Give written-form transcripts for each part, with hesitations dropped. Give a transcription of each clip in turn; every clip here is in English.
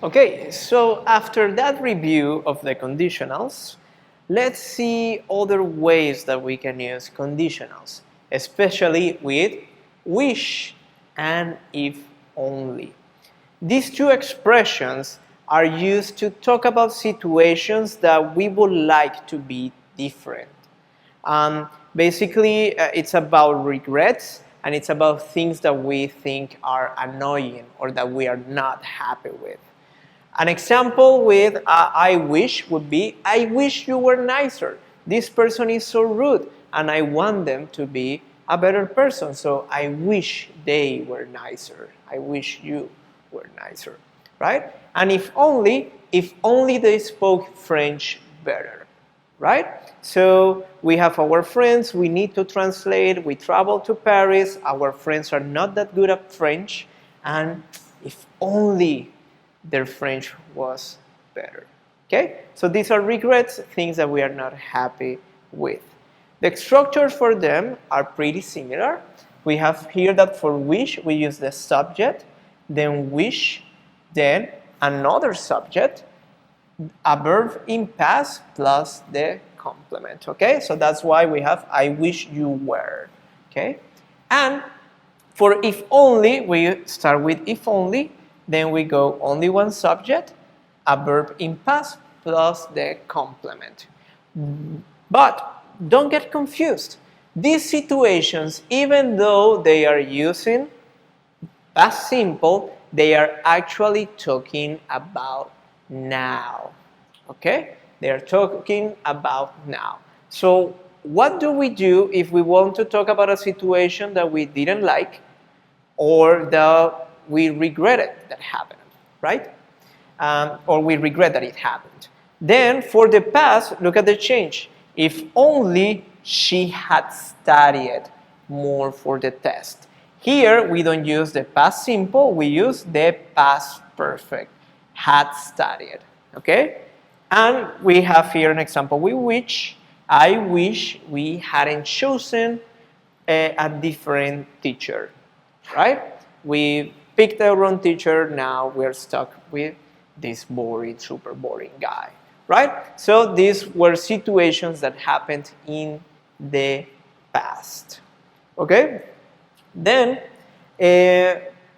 Okay, so after that review of the conditionals, let's see other ways that we can use conditionals, especially with wish and if only. These two expressions are used to talk about situations that we would like to be different. Basically, it's about regrets and it's about things that we think are annoying or that we are not happy with. An example with I wish would be, I wish you were nicer. This person is so rude and I want them to be a better person. So I wish they were nicer. I wish you were nicer, right? And if only they spoke French better, right? So we have our friends, we need to translate, we travel to Paris, our friends are not that good at French, and if only their French was better. Okay? So these are regrets, things that we are not happy with. The structures for them are pretty similar. We have here that for wish, we use the subject, then wish, then another subject, a verb in past plus the complement. Okay? So that's why we have I wish you were. Okay? And for if only, we start with if only, then we go only one subject, a verb in past plus the complement. But don't get confused. These situations, even though they are using past simple, they are actually talking about now. Okay? They are talking about now. So what do we do if we want to talk about a situation that we didn't like or that we regretted that happened, right? Or we regret that it happened. Then for the past, look at the change. If only she had studied more for the test. Here we don't use the past simple, we use the past perfect, had studied, okay? And we have here an example with which I wish we hadn't chosen a different teacher, right? We picked the wrong teacher, now we're stuck with this boring, super boring guy, right? So these were situations that happened in the past, okay? Then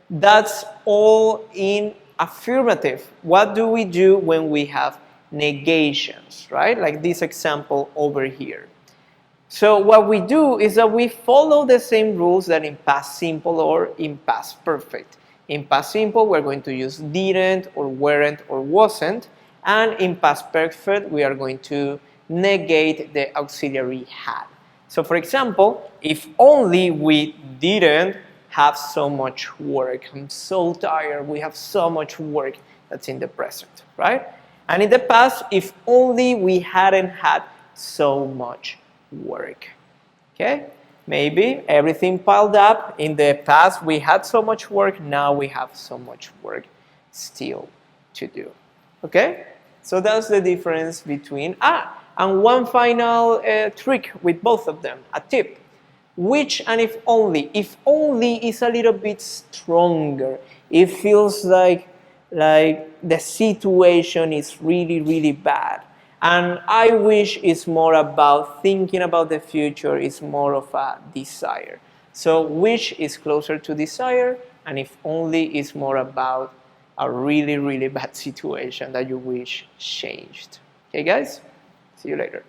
that's all in affirmative. What do we do when we have negations, right? Like this example over here. So what we do is that we follow the same rules that in past simple or in past perfect. In past simple, we're going to use didn't or weren't or wasn't. And in past perfect, we are going to negate the auxiliary had. So for example, if only we didn't have so much work. I'm so tired, we have so much work. That's in the present, right? And in the past, if only we hadn't had so much work. Okay? Maybe everything piled up. In the past, we had so much work. Now we have so much work still to do. Okay? So that's the difference between... and one final trick with both of them, a tip. Which and if only. If only is a little bit stronger. It feels like the situation is really, really bad. And I wish is more about thinking about the future, it's more of a desire. So wish is closer to desire, and if only is more about a really, really bad situation that you wish changed. Okay guys? See you later.